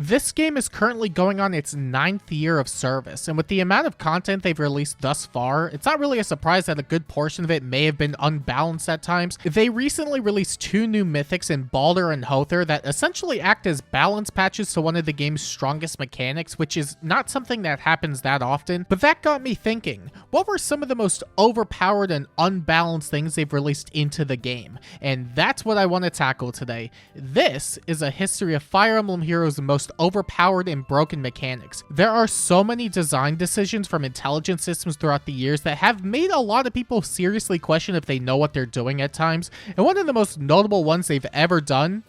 This game is currently going on its 9th year of service, and with the amount of content they've released thus far, it's not really a surprise that a good portion of it may have been unbalanced at times. They recently released 2 new mythics in Balder and Hother that essentially act as balance patches to one of the game's strongest mechanics, which is not something that happens that often, but that got me thinking, what were some of the most overpowered and unbalanced things they've released into the game? And that's what I want to tackle today. This is a history of Fire Emblem Heroes' most overpowered and broken mechanics. There are so many design decisions from intelligence systems throughout the years that have made a lot of people seriously question if they know what they're doing at times, and one of the most notable ones they've ever done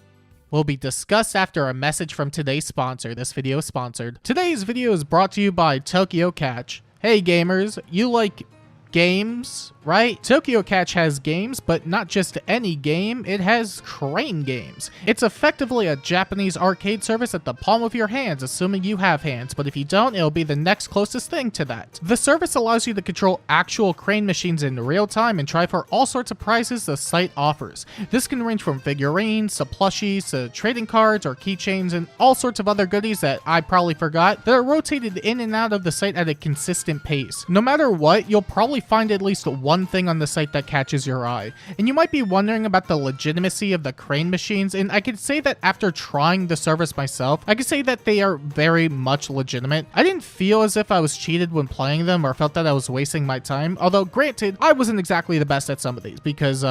will be discussed after a message from today's sponsor. This video is sponsored. Today's video is brought to you by Tokyo Catch. Hey gamers, you like games, right? Tokyo Catch has games, but not just any game, it has crane games. It's effectively a Japanese arcade service at the palm of your hands, assuming you have hands, but if you don't, it'll be the next closest thing to that. The service allows you to control actual crane machines in real time and try for all sorts of prizes the site offers. This can range from figurines to plushies to trading cards or keychains and all sorts of other goodies that I probably forgot that are rotated in and out of the site at a consistent pace. No matter what, you'll probably find at least one thing on the site that catches your eye. And you might be wondering about the legitimacy of the crane machines, and I can say that after trying the service myself, I can say that they are very much legitimate. I didn't feel as if I was cheated when playing them or felt that I was wasting my time, although granted, I wasn't exactly the best at some of these because,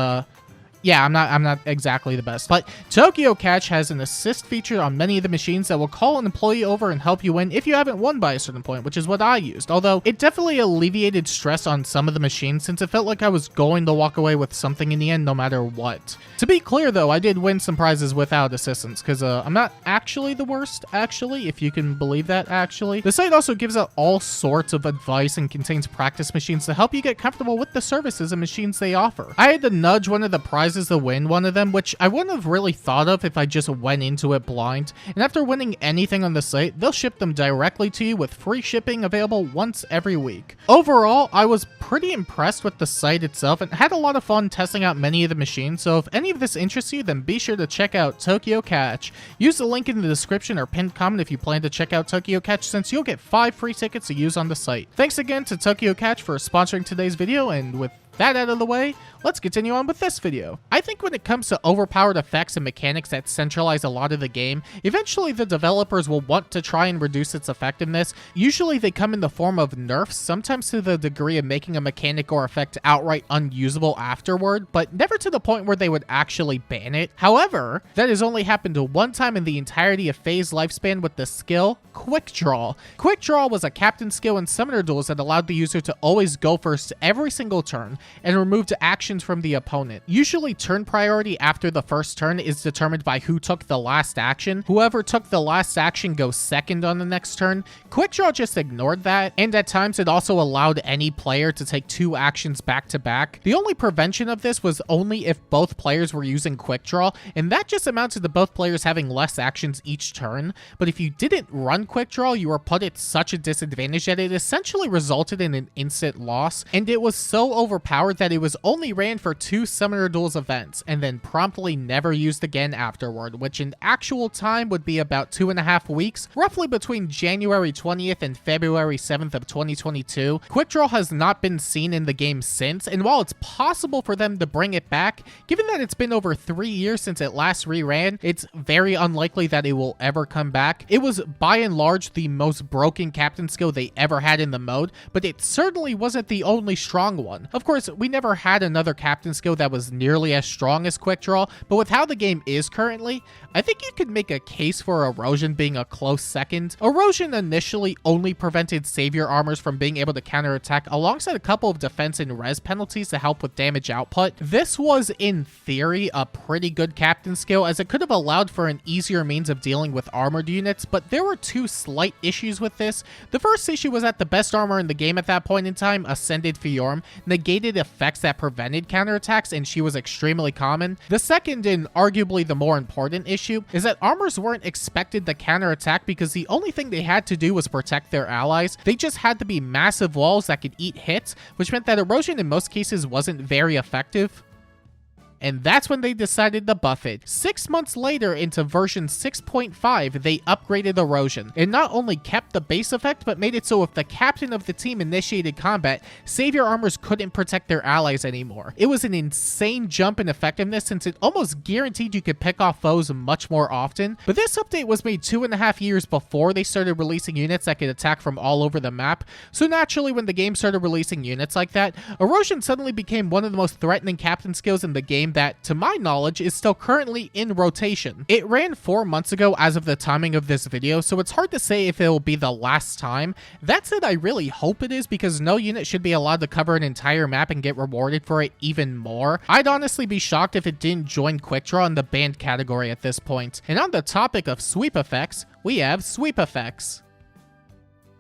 yeah, I'm not exactly the best, but Tokyo Catch has an assist feature on many of the machines that will call an employee over and help you win if you haven't won by a certain point, which is what I used, although it definitely alleviated stress on some of the machines since it felt like I was going to walk away with something in the end no matter what. To be clear though, I did win some prizes without assistance because I'm not actually the worst, actually, if you can believe that, actually. The site also gives out all sorts of advice and contains practice machines to help you get comfortable with the services and machines they offer. I had to nudge one of the prizes to win one of them, which I wouldn't have really thought of if I just went into it blind. And after winning anything on the site, they'll ship them directly to you with free shipping available once every week. Overall, I was pretty impressed with the site itself and had a lot of fun testing out many of the machines, so if any of this interests you, then be sure to check out Tokyo Catch. Use the link in the description or pinned comment if you plan to check out Tokyo Catch, since you'll get 5 free tickets to use on the site. Thanks again to Tokyo Catch for sponsoring today's video, and with that out of the way, let's continue on with this video. I think when it comes to overpowered effects and mechanics that centralize a lot of the game, eventually the developers will want to try and reduce its effectiveness. Usually they come in the form of nerfs, sometimes to the degree of making a mechanic or effect outright unusable afterward, but never to the point where they would actually ban it. However, that has only happened one time in the entirety of FEH's lifespan with the skill Quick Draw. Quick Draw was a captain skill in summoner duels that allowed the user to always go first every single turn and removed actions from the opponent. Usually turn priority after the first turn is determined by who took the last action. Whoever took the last action goes second on the next turn. Quick Draw just ignored that, and at times it also allowed any player to take 2 actions back to back. The only prevention of this was only if both players were using Quick Draw, and that just amounted to both players having less actions each turn. But if you didn't run Quick Draw, you were put at such a disadvantage that it essentially resulted in an instant loss, and it was so overpowered that it was only ran for 2 Summoner Duels events, and then promptly never used again afterward, which in actual time would be about 2.5 weeks, roughly between January 20th and February 7th of 2022. Quick Draw has not been seen in the game since, and while it's possible for them to bring it back, given that it's been over 3 years since it last reran, it's very unlikely that it will ever come back. It was by and large the most broken captain skill they ever had in the mode, but it certainly wasn't the only strong one. Of course, we never had another captain skill that was nearly as strong as Quick Draw, but with how the game is currently, I think you could make a case for Erosion being a close second. Erosion initially only prevented savior armors from being able to counterattack alongside a couple of defense and res penalties to help with damage output. This was, in theory, a pretty good captain skill, as it could have allowed for an easier means of dealing with armored units, but there were 2 slight issues with this. The first issue was that the best armor in the game at that point in time, Ascended Fiorm, negated effects that prevented counterattacks, and she was extremely common. The second, and arguably the more important issue, is that armors weren't expected to counterattack because the only thing they had to do was protect their allies. They just had to be massive walls that could eat hits, which meant that Erosion in most cases wasn't very effective. and that's when they decided to buff it. 6 months later, into version 6.5, they upgraded Erosion. It not only kept the base effect, but made it so if the captain of the team initiated combat, Savior armors couldn't protect their allies anymore. It was an insane jump in effectiveness since it almost guaranteed you could pick off foes much more often, but this update was made 2.5 years before they started releasing units that could attack from all over the map, so naturally when the game started releasing units like that, Erosion suddenly became one of the most threatening captain skills in the game that, to my knowledge, is still currently in rotation. It ran 4 months ago as of the timing of this video, so it's hard to say if it will be the last time. That said, I really hope it is, because no unit should be allowed to cover an entire map and get rewarded for it even more. I'd honestly be shocked if it didn't join Quick Draw in the banned category at this point. And on the topic of sweep effects, we have sweep effects.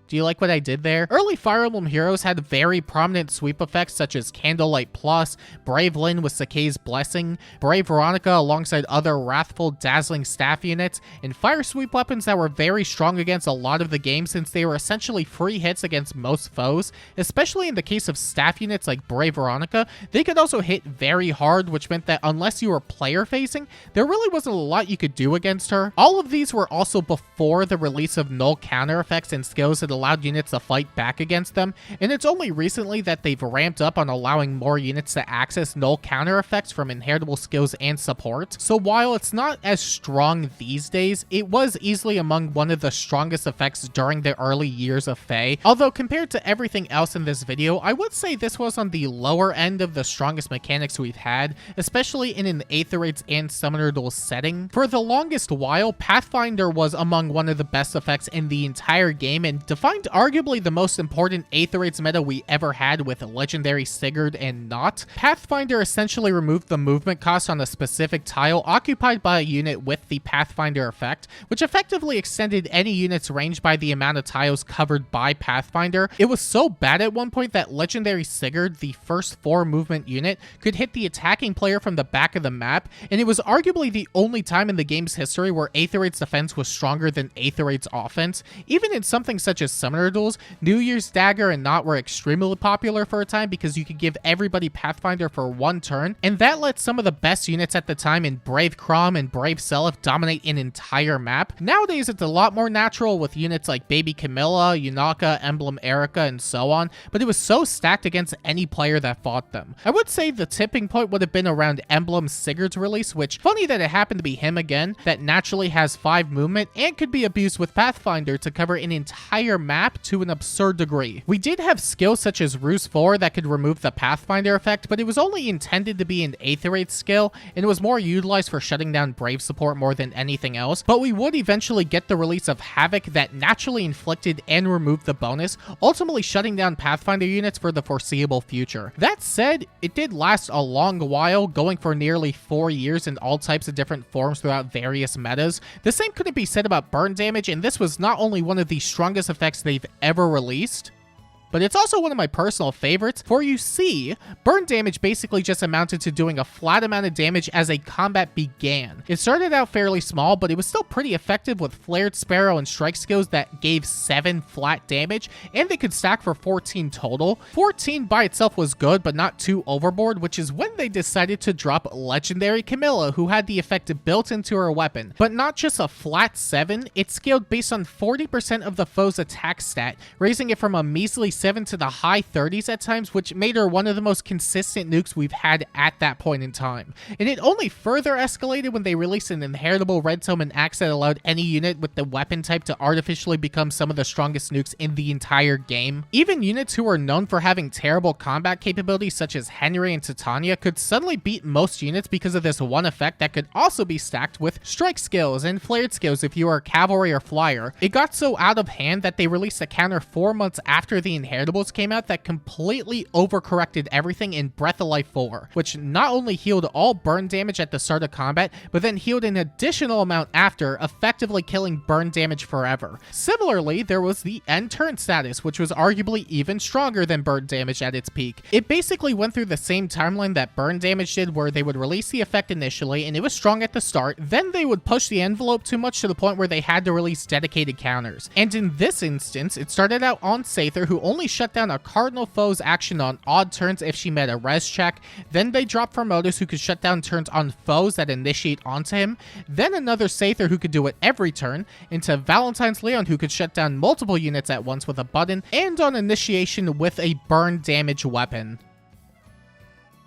Do you like what I did there? Early Fire Emblem heroes had very prominent sweep effects such as Candlelight Plus, Brave Lyn with Sakei's Blessing, Brave Veronica alongside other wrathful, dazzling staff units, and fire sweep weapons that were very strong against a lot of the game since they were essentially free hits against most foes, especially in the case of staff units like Brave Veronica. They could also hit very hard, which meant that unless you were player facing, there really wasn't a lot you could do against her. All of these were also before the release of null counter effects and skills that allowed units to fight back against them, and it's only recently that they've ramped up on allowing more units to access null counter effects from inheritable skills and support. So while it's not as strong these days, it was easily among one of the strongest effects during the early years of FEH. Although compared to everything else in this video, I would say this was on the lower end of the strongest mechanics we've had, especially in an Aether Raids and Summoner Duel setting. For the longest while, Pathfinder was among one of the best effects in the entire game and defined arguably the most important Aether Raids meta we ever had with Legendary Sigurd and Not. Pathfinder essentially removed the movement cost on a specific tile occupied by a unit with the Pathfinder effect, which effectively extended any unit's range by the amount of tiles covered by Pathfinder. It was so bad at one point that Legendary Sigurd, the first 4 movement unit, could hit the attacking player from the back of the map, and it was arguably the only time in the game's history where Aether Raids defense was stronger than Aether Raids offense. Even in something such as Summoner Duels, New Year's Dagger and Not were extremely popular for a time because you could give everybody Pathfinder for 1 turn, and that let some of the best units at the time in Brave Crom and Brave Seliph dominate an entire map. Nowadays, it's a lot more natural with units like Baby Camilla, Yunaka, Emblem Erica, and so on, but it was so stacked against any player that fought them. I would say the tipping point would have been around Emblem Sigurd's release, which, funny that it happened to be him again, that naturally has 5 movement and could be abused with Pathfinder to cover an entire map to an absurd degree. We did have skills such as Ruse 4 that could remove the Pathfinder effect, but it was only intended to be an Aether Raid skill, and it was more utilized for shutting down Brave support more than anything else. But we would eventually get the release of Havoc that naturally inflicted and removed the bonus, ultimately shutting down Pathfinder units for the foreseeable future. That said, it did last a long while, going for nearly 4 years in all types of different forms throughout various metas. The same couldn't be said about burn damage, and this was not only one of the strongest effects they've ever released, but it's also one of my personal favorites, for you see, burn damage basically just amounted to doing a flat amount of damage as a combat began. It started out fairly small, but it was still pretty effective with Flared Sparrow and Strike skills that gave 7 flat damage, and they could stack for 14 total. 14 by itself was good, but not too overboard, which is when they decided to drop Legendary Camilla, who had the effect built into her weapon. But not just a flat 7, it scaled based on 40% of the foe's attack stat, raising it from a measly 7 to the high 30s at times, which made her one of the most consistent nukes we've had at that point in time. And it only further escalated when they released an inheritable red tome and axe that allowed any unit with the weapon type to artificially become some of the strongest nukes in the entire game. Even units who were known for having terrible combat capabilities such as Henry and Titania could suddenly beat most units because of this one effect that could also be stacked with strike skills and flared skills if you are a cavalry or flyer. It got so out of hand that they released a counter 4 months after the inheritables came out that completely overcorrected everything in Breath of Life 4, which not only healed all burn damage at the start of combat, but then healed an additional amount after, effectively killing burn damage forever. Similarly, there was the end turn status, which was arguably even stronger than burn damage at its peak. It basically went through the same timeline that burn damage did, where they would release the effect initially and it was strong at the start, then they would push the envelope too much to the point where they had to release dedicated counters. And in this instance, it started out on Sather, who only only shut down a cardinal foe's action on odd turns if she met a res check. Then they dropped Formotus, who could shut down turns on foes that initiate onto him. Then another Sather, who could do it every turn, into Valentine's Leon, who could shut down multiple units at once with a button, and on initiation with a burn damage weapon.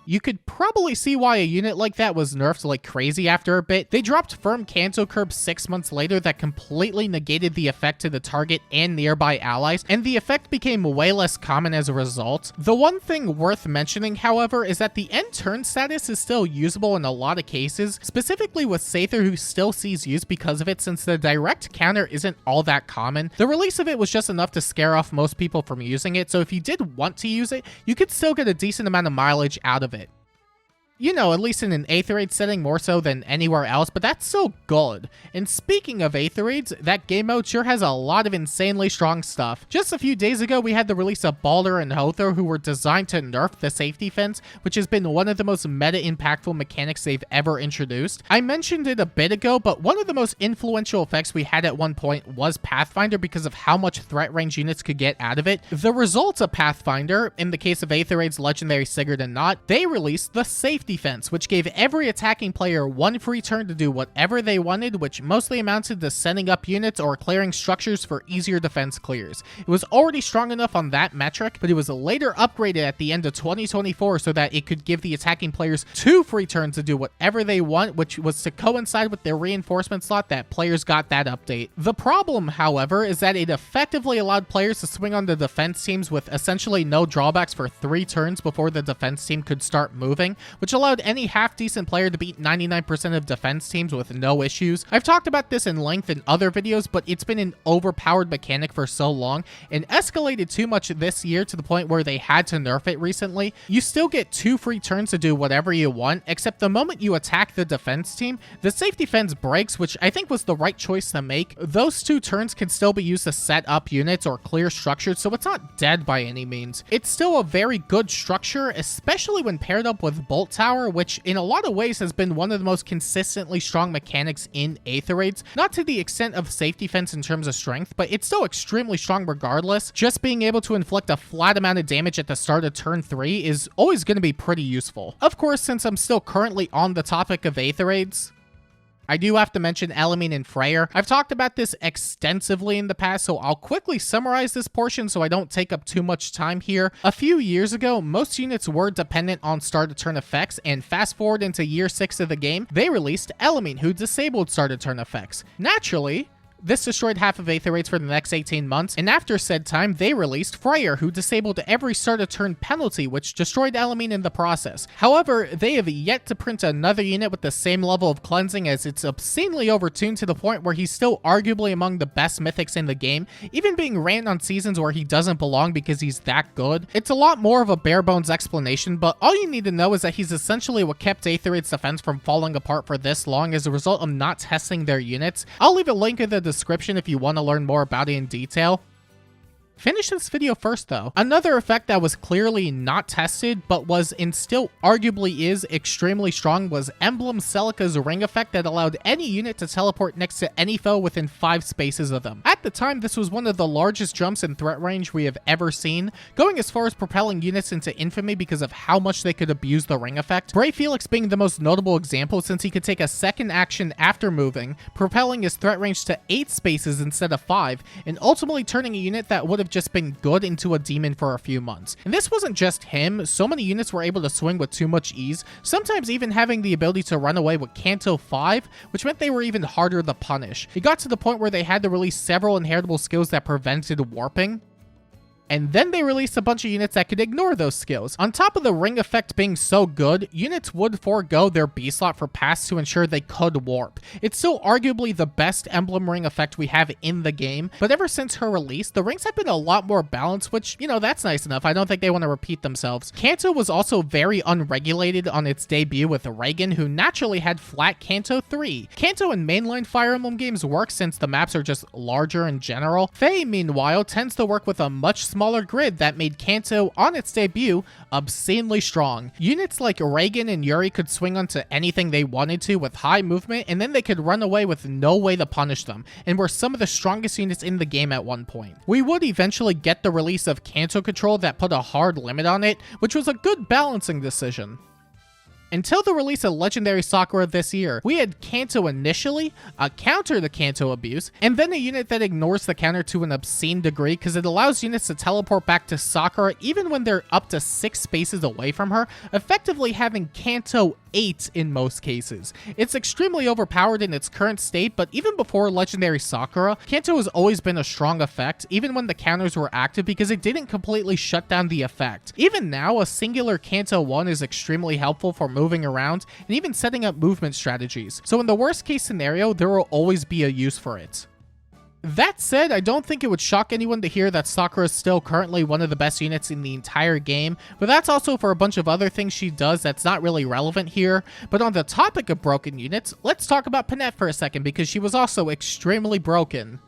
You could probably see why a unit like that was nerfed like crazy after a bit. They dropped Firm Canto Curb 6 months later that completely negated the effect to the target and nearby allies, and the effect became way less common as a result. The one thing worth mentioning, however, is that the end turn status is still usable in a lot of cases, specifically with Sather, who still sees use because of it, since the direct counter isn't all that common. The release of it was just enough to scare off most people from using it, so if you did want to use it, you could still get a decent amount of mileage out of it. You know, at least in an Aether Raid setting more so than anywhere else, but that's still good. And speaking of Aether Raids, that game mode sure has a lot of insanely strong stuff. Just a few days ago, we had the release of Balder and Hothor, who were designed to nerf the safety fence, which has been one of the most meta-impactful mechanics they've ever introduced. I mentioned it a bit ago, but one of the most influential effects we had at one point was Pathfinder because of how much threat range units could get out of it. The results of Pathfinder, in the case of Aether Raids, Legendary, Sigurd, and Not, they released the safety defense, which gave every attacking player one free turn to do whatever they wanted, which mostly amounted to setting up units or clearing structures for easier defense clears. It was already strong enough on that metric, but it was later upgraded at the end of 2024 so that it could give the attacking players 2 free turns to do whatever they want, which was to coincide with their reinforcement slot that players got that update. The problem, however, is that it effectively allowed players to swing on the defense teams with essentially no drawbacks for 3 turns before the defense team could start moving, which allowed any half-decent player to beat 99% of defense teams with no issues. I've talked about this in length in other videos, but it's been an overpowered mechanic for so long and escalated too much this year to the point where they had to nerf it recently. You still get 2 free turns to do whatever you want, except the moment you attack the defense team, the safety fence breaks, which I think was the right choice to make. Those 2 turns can still be used to set up units or clear structures, so it's not dead by any means. It's still a very good structure, especially when paired up with Bolt Tower, which in a lot of ways has been one of the most consistently strong mechanics in Aether Raids. Not to the extent of safety fence in terms of strength, but it's still extremely strong regardless. Just being able to inflict a flat amount of damage at the start of turn 3 is always going to be pretty useful. Of course, since I'm still currently on the topic of Aether Raids, I do have to mention Elamine and Freyr. I've talked about this extensively in the past, so I'll quickly summarize this portion so I don't take up too much time here. A few years ago, most units were dependent on start-to-turn effects, and fast forward into year 6 of the game, they released Elamine, who disabled start-to-turn effects. Naturally, this destroyed half of Aether Raids for the next 18 months, and after said time, they released Freyr, who disabled every start-to-turn penalty, which destroyed Elamine in the process. However, they have yet to print another unit with the same level of cleansing, as it's obscenely overtuned to the point where he's still arguably among the best mythics in the game, even being ran on seasons where he doesn't belong because he's that good. It's a lot more of a bare-bones explanation, but all you need to know is that he's essentially what kept Aether Raid's defense from falling apart for this long as a result of not testing their units. I'll leave a link in the description if you want to learn more about it in detail. Finish this video first though. Another effect that was clearly not tested, but was and still arguably is extremely strong, was Emblem Celica's ring effect that allowed any unit to teleport next to any foe within 5 spaces of them. At the time, this was one of the largest jumps in threat range we have ever seen, going as far as propelling units into infamy because of how much they could abuse the ring effect. Brave Felix being the most notable example, since he could take a second action after moving, propelling his threat range to 8 spaces instead of 5, and ultimately turning a unit that would have just been good into a demon for a few months. And this wasn't just him, so many units were able to swing with too much ease, sometimes even having the ability to run away with Canto 5, which meant they were even harder to punish. It got to the point where they had to release several inheritable skills that prevented warping, and then they released a bunch of units that could ignore those skills. On top of the ring effect being so good, units would forego their B slot for pass to ensure they could warp. It's still arguably the best emblem ring effect we have in the game, but ever since her release, the rings have been a lot more balanced, which, you know, that's nice enough. I don't think they want to repeat themselves. Canto was also very unregulated on its debut with Reagan, who naturally had flat Canto 3. Canto in mainline Fire Emblem games works since the maps are just larger in general. Faye, meanwhile, tends to work with a much smaller grid that made Kanto, on its debut, obscenely strong. Units like Reagan and Yuri could swing onto anything they wanted to with high movement, and then they could run away with no way to punish them, and were some of the strongest units in the game at one point. We would eventually get the release of Kanto control that put a hard limit on it, which was a good balancing decision. Until the release of Legendary Sakura this year, we had Kanto initially, a counter to Kanto abuse, and then a unit that ignores the counter to an obscene degree because it allows units to teleport back to Sakura even when they're up to 6 spaces away from her, effectively having Kanto 8 in most cases. It's extremely overpowered in its current state, but even before Legendary Sakura, Kanto has always been a strong effect, even when the counters were active, because it didn't completely shut down the effect. Even now, a singular Kanto 1 is extremely helpful for moving around and even setting up movement strategies, so in the worst case scenario, there will always be a use for it. That said, I don't think it would shock anyone to hear that Sakura is still currently one of the best units in the entire game, but that's also for a bunch of other things she does that's not really relevant here. But on the topic of broken units, let's talk about Panette for a second, because she was also extremely broken.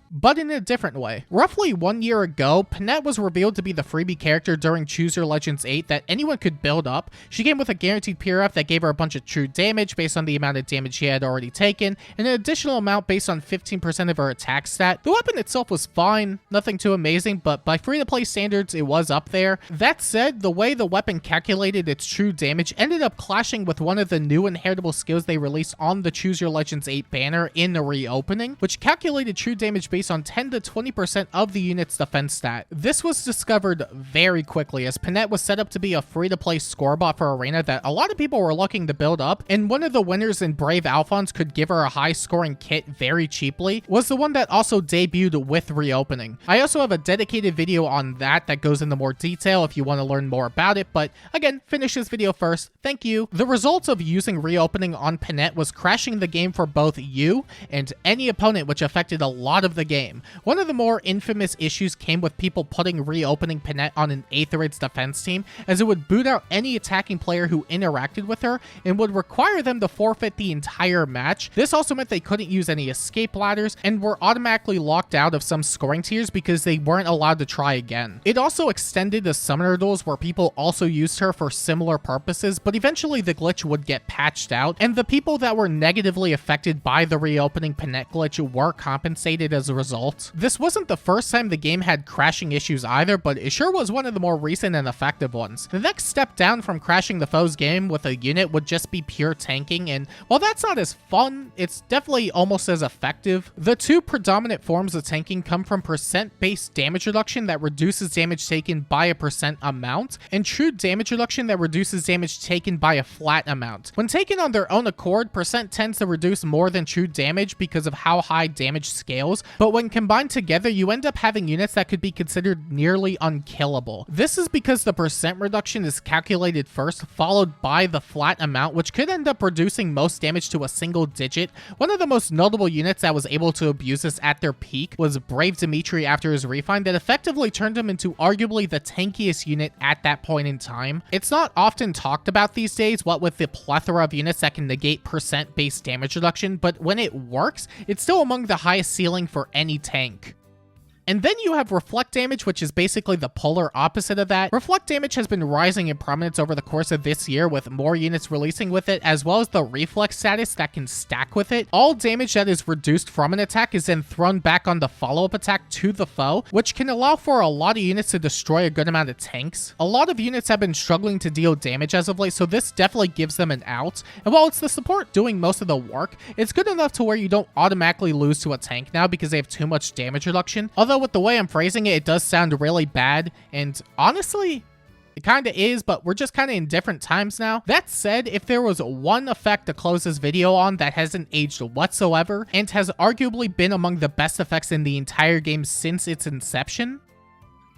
But in a different way. Roughly 1 year ago, Panette was revealed to be the freebie character during Choose Your Legends 8 that anyone could build up. She came with a guaranteed PRF that gave her a bunch of true damage based on the amount of damage she had already taken, and an additional amount based on 15% of her attack stat. The weapon itself was fine, nothing too amazing, but by free-to-play standards, it was up there. That said, the way the weapon calculated its true damage ended up clashing with one of the new inheritable skills they released on the Choose Your Legends 8 banner in the reopening, which calculated true damage based on 10 to 20% of the unit's defense stat. This was discovered very quickly, as Panette was set up to be a free-to-play score bot for Arena that a lot of people were looking to build up, and one of the winners in Brave Alphons could give her a high-scoring kit very cheaply, was the one that also debuted with reopening. I also have a dedicated video on that goes into more detail if you want to learn more about it, but again, finish this video first. Thank you. The result of using reopening on Panette was crashing the game for both you and any opponent, which affected a lot of the game. One of the more infamous issues came with people putting reopening Panette on an Aetherid's defense team, as it would boot out any attacking player who interacted with her and would require them to forfeit the entire match. This also meant they couldn't use any escape ladders and were automatically locked out of some scoring tiers because they weren't allowed to try again. It also extended to summoner duels where people also used her for similar purposes, but eventually the glitch would get patched out, and the people that were negatively affected by the reopening Panette glitch were compensated as a result. This wasn't the first time the game had crashing issues either, but it sure was one of the more recent and effective ones. The next step down from crashing the foe's game with a unit would just be pure tanking, and while that's not as fun, it's definitely almost as effective. The two predominant forms of tanking come from percent-based damage reduction that reduces damage taken by a percent amount, and true damage reduction that reduces damage taken by a flat amount. When taken on their own accord, percent tends to reduce more than true damage because of how high damage scales, but when combined together, you end up having units that could be considered nearly unkillable. This is because the percent reduction is calculated first, followed by the flat amount, which could end up reducing most damage to a single digit. One of the most notable units that was able to abuse this at their peak was Brave Dimitri after his refine, that effectively turned him into arguably the tankiest unit at that point in time. It's not often talked about these days, what with the plethora of units that can negate percent-based damage reduction, but when it works, it's still among the highest ceiling for any tank. And then you have Reflect Damage, which is basically the polar opposite of that. Reflect Damage has been rising in prominence over the course of this year, with more units releasing with it, as well as the reflex status that can stack with it. All damage that is reduced from an attack is then thrown back on the follow-up attack to the foe, which can allow for a lot of units to destroy a good amount of tanks. A lot of units have been struggling to deal damage as of late, so this definitely gives them an out. And while it's the support doing most of the work, it's good enough to where you don't automatically lose to a tank now because they have too much damage reduction. Although with the way I'm phrasing it, it does sound really bad, and honestly, it kind of is, but we're just kind of in different times now. That said, if there was one effect to close this video on that hasn't aged whatsoever, and has arguably been among the best effects in the entire game since its inception,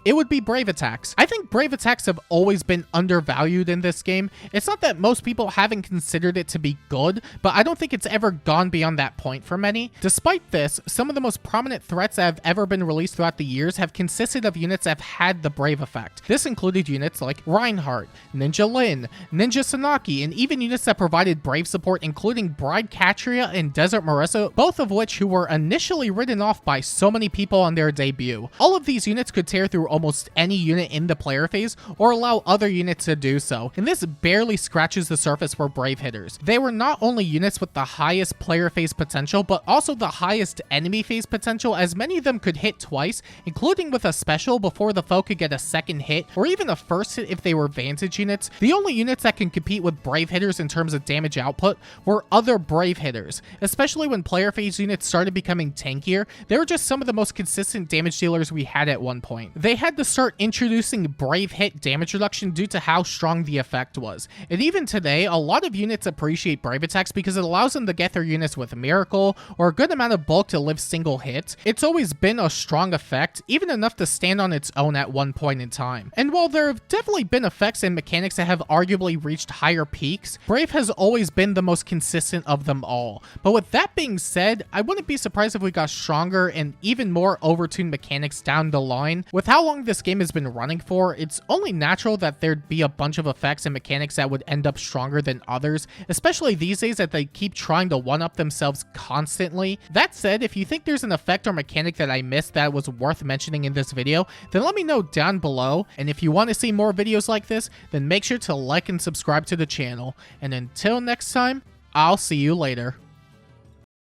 it would be Brave Attacks. I think Brave Attacks have always been undervalued in this game. It's not that most people haven't considered it to be good, but I don't think it's ever gone beyond that point for many. Despite this, some of the most prominent threats that have ever been released throughout the years have consisted of units that have had the Brave effect. This included units like Reinhardt, Ninja Lin, Ninja Sanaki, and even units that provided Brave support, including Bride Katria and Desert Marissa, both of which who were initially written off by so many people on their debut. All of these units could tear through through almost any unit in the player phase or allow other units to do so, and this barely scratches the surface for Brave hitters. They were not only units with the highest player phase potential, but also the highest enemy phase potential, as many of them could hit twice, including with a special before the foe could get a second hit, or even a first hit if they were Vantage units. The only units that can compete with Brave hitters in terms of damage output were other Brave hitters, especially when player phase units started becoming tankier. They were just some of the most consistent damage dealers we had at one point. They had to start introducing Brave hit damage reduction due to how strong the effect was. And even today, a lot of units appreciate Brave attacks because it allows them to get their units with Miracle or a good amount of bulk to live single hit. It's always been a strong effect, even enough to stand on its own at one point in time. And while there have definitely been effects and mechanics that have arguably reached higher peaks, Brave has always been the most consistent of them all. But with that being said, I wouldn't be surprised if we got stronger and even more overtuned mechanics down the line. With how long this game has been running for, it's only natural that there'd be a bunch of effects and mechanics that would end up stronger than others, especially these days that they keep trying to one-up themselves constantly. That said, if you think there's an effect or mechanic that I missed that was worth mentioning in this video, then let me know down below. And if you want to see more videos like this, then make sure to like and subscribe to the channel. And until next time, I'll see you later.